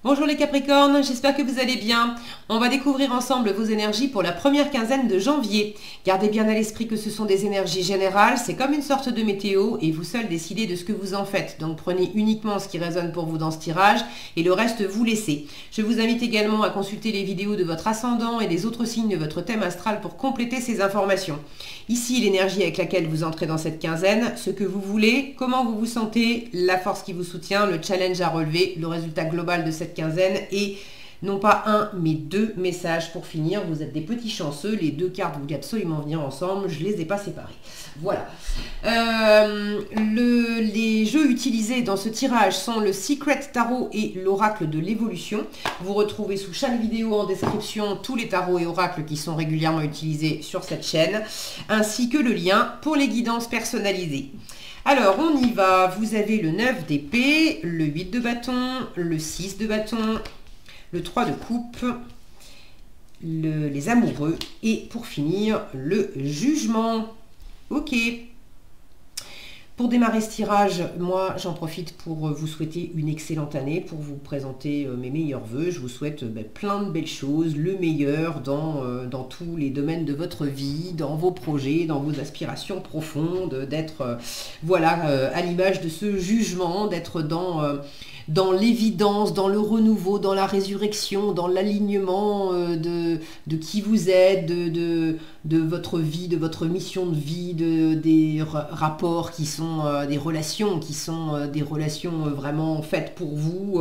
Bonjour les Capricornes, j'espère que vous allez bien. On va découvrir ensemble vos énergies pour la première quinzaine de janvier. Gardez bien à l'esprit que ce sont des énergies générales, c'est comme une sorte de météo et vous seul décidez de ce que vous en faites. Donc prenez uniquement ce qui résonne pour vous dans ce tirage et le reste vous laissez. Je vous invite également à consulter les vidéos de votre ascendant et des autres signes de votre thème astral pour compléter ces informations. Ici, l'énergie avec laquelle vous entrez dans cette quinzaine, ce que vous voulez, comment vous vous sentez, la force qui vous soutient, le challenge à relever, le résultat global de cette quinzaine et non pas un mais deux messages pour finir. Vous êtes des petits chanceux, les deux cartes voulaient absolument venir ensemble, je les ai pas séparées. Voilà. Les jeux utilisés dans ce tirage sont le Secret Tarot et l'Oracle de l'évolution. Vous retrouvez sous chaque vidéo en description tous les tarots et oracles qui sont régulièrement utilisés sur cette chaîne, ainsi que le lien pour les guidances personnalisées. Alors, on y va. Vous avez le 9 d'épée, le 8 de bâton, le 6 de bâton, le 3 de coupe, les amoureux et pour finir, le jugement. Ok. Pour démarrer ce tirage, moi j'en profite pour vous souhaiter une excellente année, pour vous présenter mes meilleurs vœux. Je vous souhaite plein de belles choses, le meilleur dans tous les domaines de votre vie, dans vos projets, dans vos aspirations profondes, d'être voilà, à l'image de ce jugement, d'être dans l'évidence, dans le renouveau, dans la résurrection, dans l'alignement de qui vous êtes, de votre vie, de votre mission de vie, des rapports qui sont des relations qui sont des relations vraiment faites pour vous.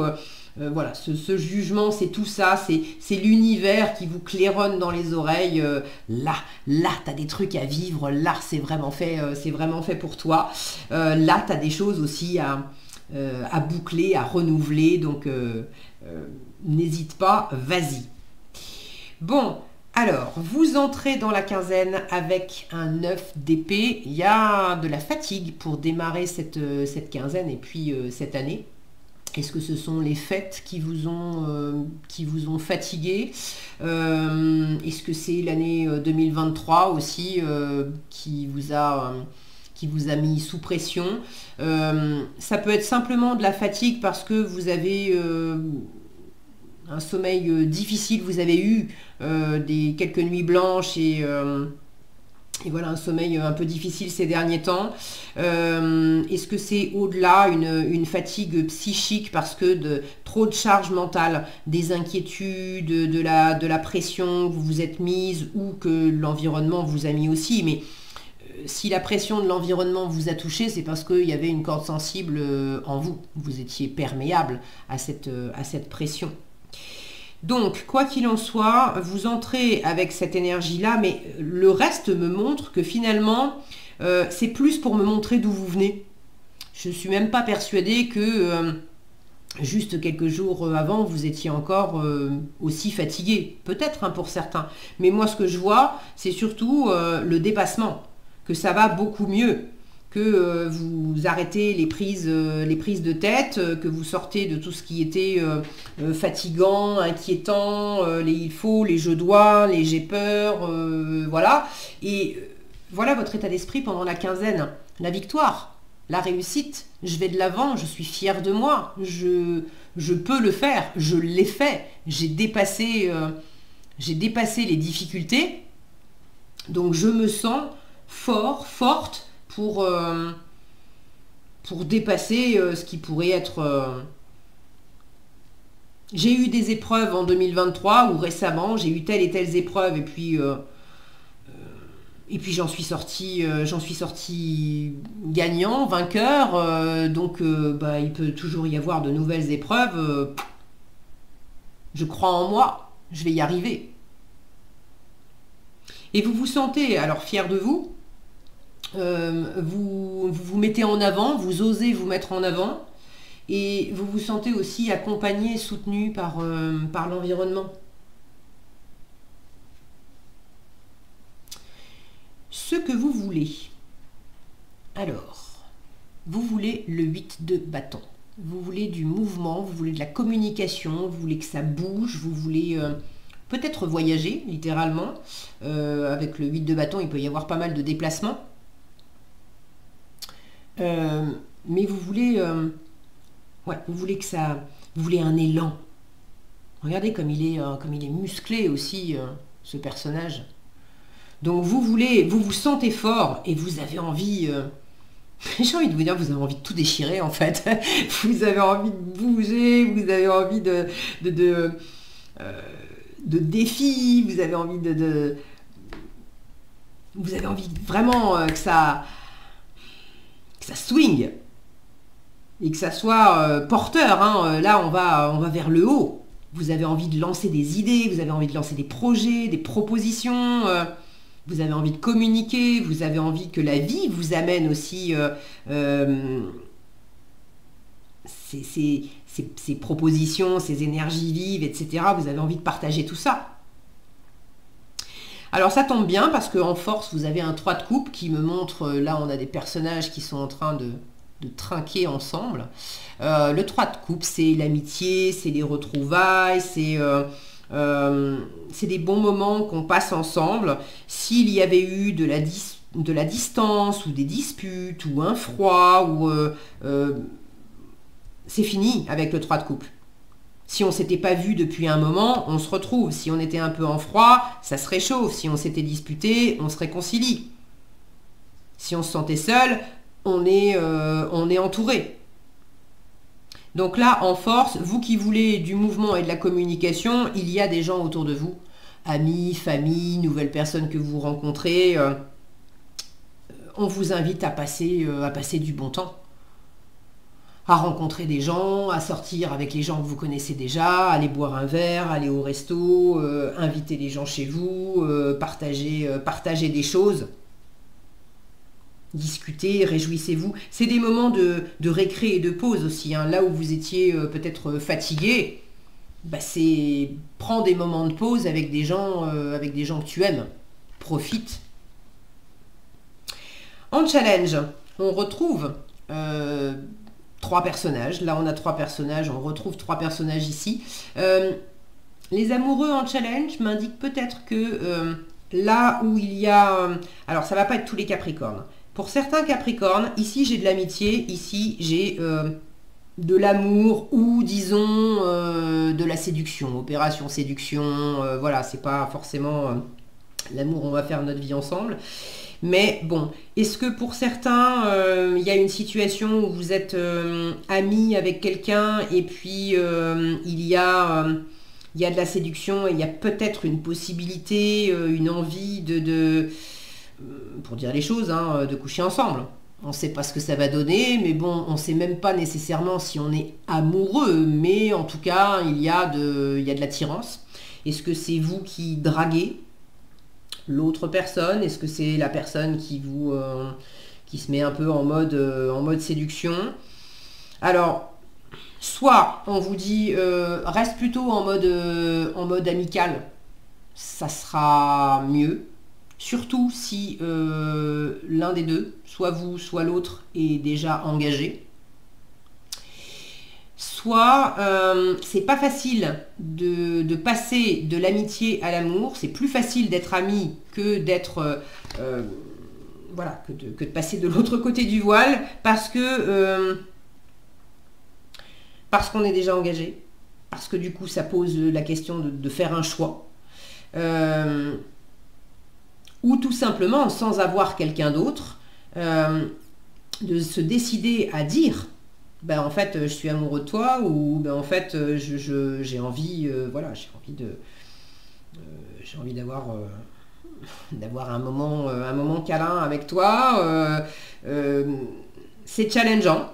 Voilà, ce jugement, c'est tout ça, c'est l'univers qui vous claironne dans les oreilles. Là, tu as des trucs à vivre, là, c'est vraiment fait pour toi. Là, tu as des choses aussi à boucler, à renouveler, donc n'hésite pas, vas-y. Bon, alors, vous entrez dans la quinzaine avec un 9 d'épée. Il y a de la fatigue pour démarrer cette quinzaine et puis cette année. Est-ce que ce sont les fêtes qui vous ont fatigué? Est-ce que c'est l'année 2023 aussi qui vous a mis sous pression? Ça peut être simplement de la fatigue parce que vous avez un sommeil difficile, vous avez eu quelques nuits blanches et voilà, un sommeil un peu difficile ces derniers temps. Est-ce que c'est au-delà une fatigue psychique parce que trop de charge mentale, des inquiétudes, de la pression que vous vous êtes mise ou que l'environnement vous a mis aussi, mais si la pression de l'environnement vous a touché, c'est parce qu'il y avait une corde sensible en vous. Vous étiez perméable à cette pression. Donc, quoi qu'il en soit, vous entrez avec cette énergie-là, mais le reste me montre que finalement, c'est plus pour me montrer d'où vous venez. Je ne suis même pas persuadée que juste quelques jours avant, vous étiez encore aussi fatigué. Peut-être pour certains. Mais moi, ce que je vois, c'est surtout le dépassement. Que ça va beaucoup mieux, que vous arrêtez les prises de tête, que vous sortez de tout ce qui était fatigant, inquiétant, les il faut, les je dois, les j'ai peur, voilà. Et voilà votre état d'esprit pendant la quinzaine. La victoire, la réussite, je vais de l'avant, je suis fière de moi, je peux le faire, je l'ai fait, j'ai dépassé les difficultés, donc je me sens forte pour dépasser ce qui pourrait être... J'ai eu des épreuves en 2023 ou récemment, j'ai eu telle et telle épreuve et puis j'en suis sorti gagnant, vainqueur, donc il peut toujours y avoir de nouvelles épreuves. Je crois en moi, je vais y arriver. Et vous vous sentez alors fier de vous. Vous vous mettez en avant, vous osez vous mettre en avant et vous vous sentez aussi accompagné, soutenu par l'environnement. Ce que vous voulez. Alors, vous voulez le 8 de bâton. Vous voulez du mouvement, vous voulez de la communication, vous voulez que ça bouge, vous voulez... peut-être voyager, littéralement. Avec le 8 de bâton, il peut y avoir pas mal de déplacements. Mais vous voulez que ça... Vous voulez un élan. Regardez comme il est musclé aussi, ce personnage. Donc vous vous sentez fort et vous avez envie... j'ai envie de vous dire, vous avez envie de tout déchirer en fait. Vous avez envie de bouger, vous avez envie de défis, vous avez envie vous avez envie vraiment que ça swing et que ça soit porteur. Hein. Là, on va vers le haut. Vous avez envie de lancer des idées, vous avez envie de lancer des projets, des propositions. Vous avez envie de communiquer, vous avez envie que la vie vous amène aussi ces propositions, ces énergies vives, etc. Vous avez envie de partager tout ça. Alors ça tombe bien parce qu'en force, vous avez un 3 de coupe qui me montre, là on a des personnages qui sont en train de trinquer ensemble. Le 3 de coupe, c'est l'amitié, c'est les retrouvailles, c'est des bons moments qu'on passe ensemble. S'il y avait eu de la distance ou des disputes ou un froid, ou c'est fini avec le 3 de coupe. Si on s'était pas vu depuis un moment, on se retrouve. Si on était un peu en froid, ça se réchauffe. Si on s'était disputé, on se réconcilie. Si on se sentait seul, on est entouré. Donc là, en force, vous qui voulez du mouvement et de la communication, il y a des gens autour de vous. Amis, famille, nouvelles personnes que vous rencontrez. On vous invite à passer du bon temps. À rencontrer des gens, à sortir avec les gens que vous connaissez déjà, aller boire un verre, aller au resto, inviter les gens chez vous, partager des choses. Discutez, réjouissez-vous. C'est des moments de récré et de pause aussi. Hein. Là où vous étiez peut-être fatigué, c'est prends des moments de pause avec des gens que tu aimes. Profite. En challenge, on retrouve 3 personnages. Là, on a 3 personnages. On retrouve 3 personnages ici. Les amoureux en challenge m'indiquent peut-être que là où il y a... alors, ça ne va pas être tous les Capricornes. Pour certains Capricornes, ici j'ai de l'amitié, ici j'ai de l'amour ou disons de la séduction, opération séduction, voilà, c'est pas forcément l'amour, on va faire notre vie ensemble. Mais bon, est-ce que pour certains, il y a une situation où vous êtes amis avec quelqu'un et puis il y a de la séduction et il y a peut-être une possibilité, une envie pour dire les choses, de coucher ensemble. On ne sait pas ce que ça va donner, mais bon, on ne sait même pas nécessairement si on est amoureux, mais en tout cas, il y a de l'attirance. Est-ce que c'est vous qui draguez l'autre personne? Est-ce que c'est la personne qui se met un peu en mode séduction? Alors, soit on vous dit reste plutôt en mode amical, ça sera mieux. Surtout si l'un des deux, soit vous, soit l'autre, est déjà engagé. Soit c'est pas facile de passer de l'amitié à l'amour. C'est plus facile d'être ami que d'être voilà, que de passer de l'autre côté du voile parce qu'on est déjà engagé. Parce que du coup, ça pose la question de faire un choix. Ou tout simplement, sans avoir quelqu'un d'autre, de se décider à dire en fait je suis amoureux de toi, ou en fait j'ai envie voilà, j'ai envie d'avoir un moment câlin avec toi. C'est challengeant,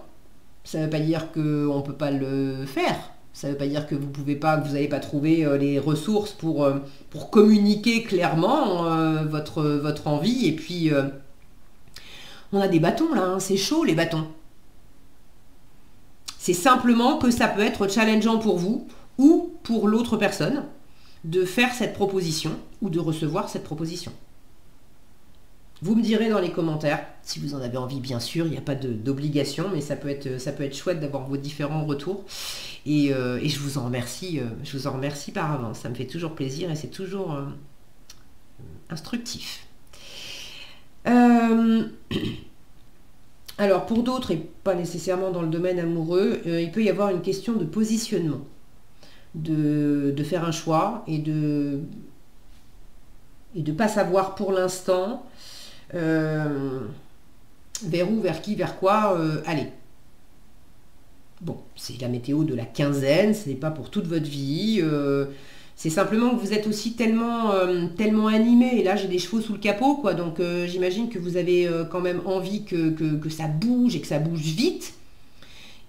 ça ne veut pas dire qu'on ne peut pas le faire. Ça ne veut pas dire que vous n'allez pas trouver les ressources pour communiquer clairement votre envie. Et puis, on a des bâtons là, hein, c'est chaud les bâtons. C'est simplement que ça peut être challengeant pour vous ou pour l'autre personne de faire cette proposition ou de recevoir cette proposition. Vous me direz dans les commentaires, si vous en avez envie, bien sûr, il n'y a pas d'obligation, mais ça peut être chouette d'avoir vos différents retours. Et je vous en remercie par avance. Ça me fait toujours plaisir et c'est toujours instructif. Alors, pour d'autres, et pas nécessairement dans le domaine amoureux, il peut y avoir une question de positionnement. de faire un choix et de pas savoir pour l'instant vers où, vers qui, vers quoi aller. Bon, c'est la météo de la quinzaine, ce n'est pas pour toute votre vie. C'est simplement que vous êtes aussi tellement animé. Et là, j'ai des chevaux sous le capot, quoi. Donc, j'imagine que vous avez quand même envie que ça bouge et que ça bouge vite.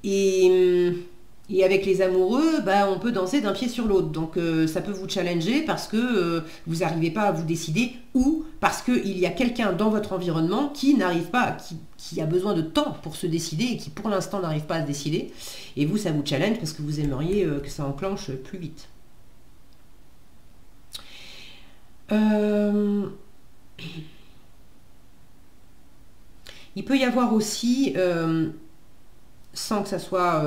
Et avec les amoureux, bah, on peut danser d'un pied sur l'autre. Donc ça peut vous challenger parce que vous n'arrivez pas à vous décider, ou parce qu'il y a quelqu'un dans votre environnement qui n'arrive pas, qui a besoin de temps pour se décider et qui pour l'instant n'arrive pas à se décider. Et vous, ça vous challenge parce que vous aimeriez que ça enclenche plus vite. Il peut y avoir aussi, sans que ça soit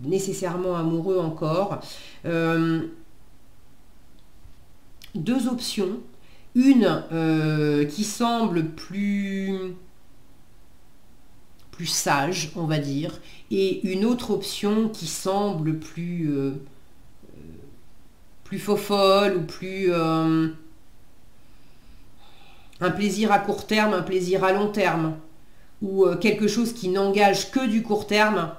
nécessairement amoureux encore, deux options. Une qui semble plus sage, on va dire, et une autre option qui semble plus faux-folle, ou plus un plaisir à court terme, un plaisir à long terme, ou quelque chose qui n'engage que du court terme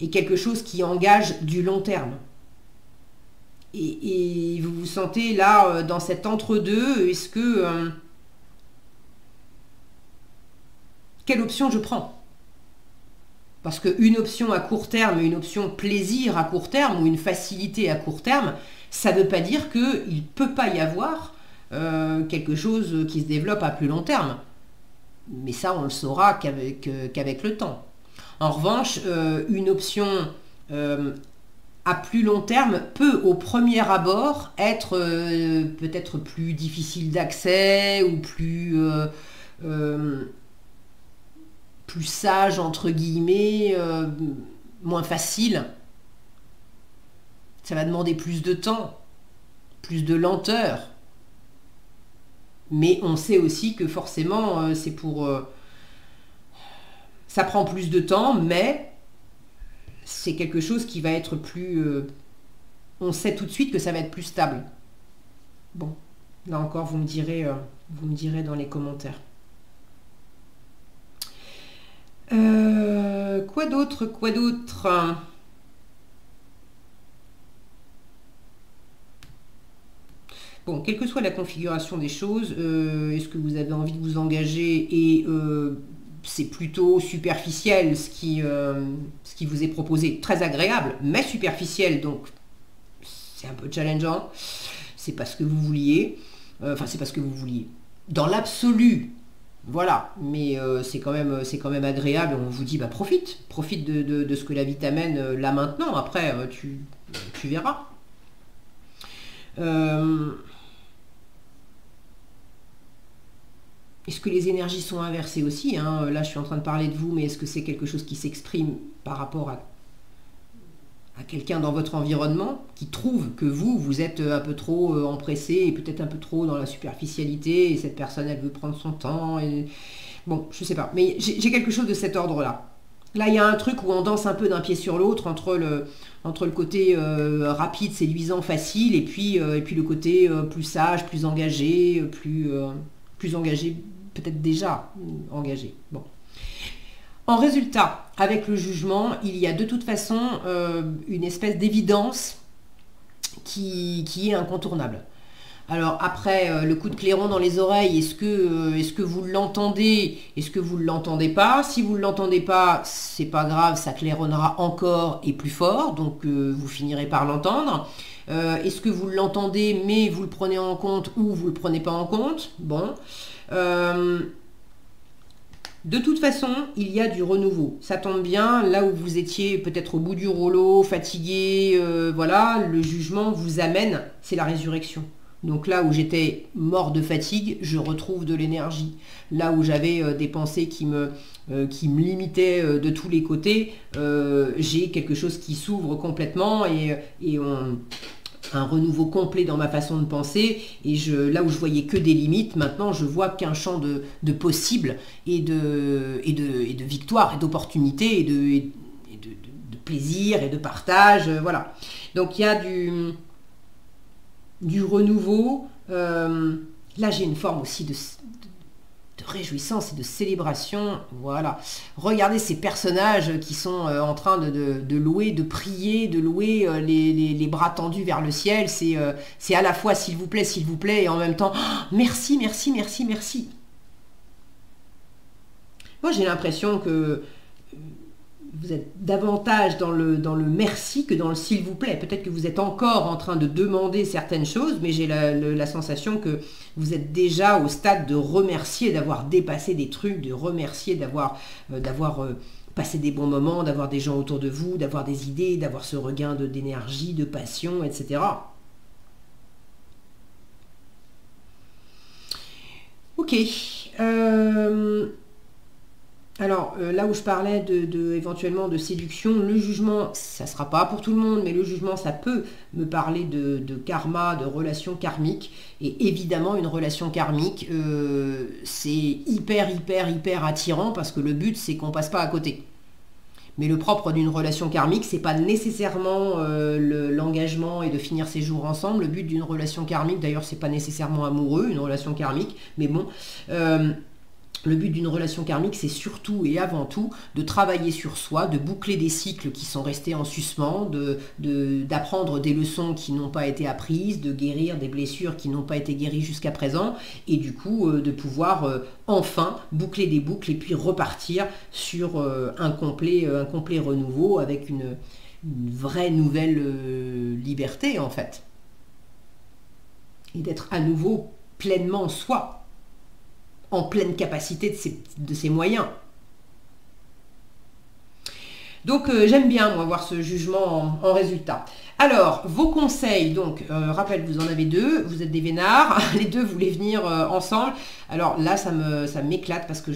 et quelque chose qui engage du long terme. Et vous vous sentez là dans cet entre-deux. Est-ce que quelle option je prends? Parce qu'une option à court terme, une option plaisir à court terme ou une facilité à court terme, ça ne veut pas dire qu'il ne peut pas y avoir quelque chose qui se développe à plus long terme. Mais ça, on le saura qu'avec le temps. En revanche, une option à plus long terme peut au premier abord être peut-être plus difficile d'accès ou plus sage, entre guillemets, moins facile. Ça va demander plus de temps, plus de lenteur. Mais on sait aussi que forcément, c'est pour... ça prend plus de temps, mais c'est quelque chose qui va être plus... on sait tout de suite que ça va être plus stable. Bon, là encore, vous me direz dans les commentaires. Quoi d'autre? Bon, quelle que soit la configuration des choses, est-ce que vous avez envie de vous engager et c'est plutôt superficiel ce qui vous est proposé, très agréable, mais superficiel, donc c'est un peu challengeant, c'est pas ce que vous vouliez, c'est pas ce que vous vouliez. Dans l'absolu, voilà, mais c'est quand même agréable, on vous dit, bah profite de ce que la vie t'amène là maintenant, après tu verras. Est-ce que les énergies sont inversées aussi, hein? Là, je suis en train de parler de vous, mais est-ce que c'est quelque chose qui s'exprime par rapport à quelqu'un dans votre environnement qui trouve que vous êtes un peu trop empressé et peut-être un peu trop dans la superficialité et cette personne, elle veut prendre son temps et... Bon, je sais pas, mais j'ai quelque chose de cet ordre-là. Là, il y a un truc où on danse un peu d'un pied sur l'autre entre le côté rapide, séduisant, facile et puis le côté plus sage, plus engagé, plus engagé, peut-être déjà engagé. Bon. En résultat, avec le jugement, il y a de toute façon une espèce d'évidence qui est incontournable. Alors après, le coup de clairon dans les oreilles, est-ce que vous l'entendez? Est-ce que vous ne l'entendez pas? Si vous ne l'entendez pas, c'est pas grave, ça claironnera encore et plus fort, donc vous finirez par l'entendre. Est-ce que vous l'entendez mais vous le prenez en compte ou vous ne le prenez pas en compte? Bon. De toute façon, il y a du renouveau. Ça tombe bien, là où vous étiez peut-être au bout du rouleau, fatigué, voilà, le jugement vous amène, c'est la résurrection. Donc là où j'étais mort de fatigue, je retrouve de l'énergie. Là où j'avais des pensées qui me limitaient de tous les côtés, j'ai quelque chose qui s'ouvre complètement et un renouveau complet dans ma façon de penser. Et là où je voyais que des limites, maintenant je vois qu'un champ de possibles et de victoire et d'opportunités et de plaisir et de partage, voilà. Donc il y a du renouveau. Là, j'ai une forme aussi de réjouissance et de célébration. Voilà. Regardez ces personnages qui sont en train de louer, de prier, de louer les bras tendus vers le ciel. C'est à la fois s'il vous plaît, et en même temps, oh, merci, merci, merci, merci. Moi, j'ai l'impression que vous êtes davantage dans le merci que dans le s'il vous plaît. Peut-être que vous êtes encore en train de demander certaines choses, mais j'ai la sensation que vous êtes déjà au stade de remercier, d'avoir dépassé des trucs, de remercier, d'avoir passé des bons moments, d'avoir des gens autour de vous, d'avoir des idées, d'avoir ce regain d'énergie, de passion, etc. Ok. Alors, là où je parlais éventuellement de séduction, le jugement, ça ne sera pas pour tout le monde, mais le jugement, ça peut me parler de karma, de relations karmiques. Et évidemment, une relation karmique, c'est hyper attirant parce que le but, c'est qu'on ne passe pas à côté. Mais le propre d'une relation karmique, c'est pas nécessairement l'engagement et de finir ses jours ensemble. Le but d'une relation karmique, d'ailleurs, c'est pas nécessairement amoureux, une relation karmique, mais bon... le but d'une relation karmique, c'est surtout et avant tout de travailler sur soi, de boucler des cycles qui sont restés en suspens, d'apprendre des leçons qui n'ont pas été apprises, de guérir des blessures qui n'ont pas été guéries jusqu'à présent, et du coup de pouvoir enfin boucler des boucles et puis repartir sur un complet renouveau avec une vraie nouvelle liberté en fait. Et d'être à nouveau pleinement soi, en pleine capacité de ses moyens. Donc j'aime bien moi voir ce jugement en résultat. Alors vos conseils, donc rappel, vous en avez deux, vous êtes des vénards, les deux voulaient venir ensemble. Alors là ça m'éclate parce que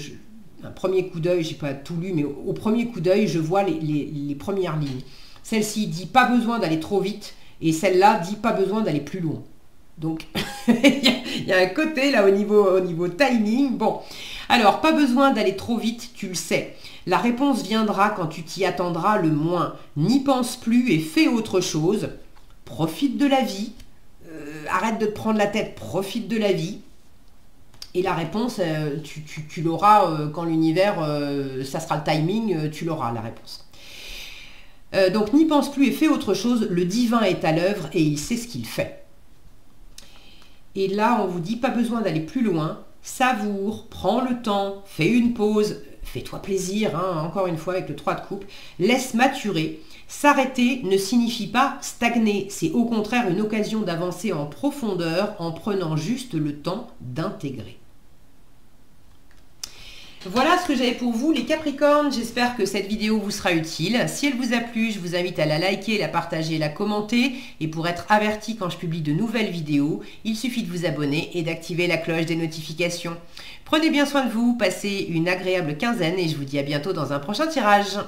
un premier coup d'œil, j'ai pas tout lu, mais au premier coup d'œil je vois les premières lignes. Celle-ci dit pas besoin d'aller trop vite et celle-là dit pas besoin d'aller plus loin. Donc, il y a un côté là au niveau timing. Bon, alors, pas besoin d'aller trop vite, tu le sais. La réponse viendra quand tu t'y attendras le moins. N'y pense plus et fais autre chose. Profite de la vie. Arrête de te prendre la tête, profite de la vie. Et la réponse, tu l'auras quand l'univers, ça sera le timing, tu l'auras la réponse. Donc, n'y pense plus et fais autre chose. Le divin est à l'œuvre et il sait ce qu'il fait. Et là, on vous dit, pas besoin d'aller plus loin, savoure, prends le temps, fais une pause, fais-toi plaisir, hein, encore une fois avec le 3 de coupe, laisse maturer. S'arrêter ne signifie pas stagner, c'est au contraire une occasion d'avancer en profondeur en prenant juste le temps d'intégrer. Voilà ce que j'avais pour vous les Capricornes, j'espère que cette vidéo vous sera utile. Si elle vous a plu, je vous invite à la liker, la partager, la commenter. Et pour être averti quand je publie de nouvelles vidéos, il suffit de vous abonner et d'activer la cloche des notifications. Prenez bien soin de vous, passez une agréable quinzaine et je vous dis à bientôt dans un prochain tirage.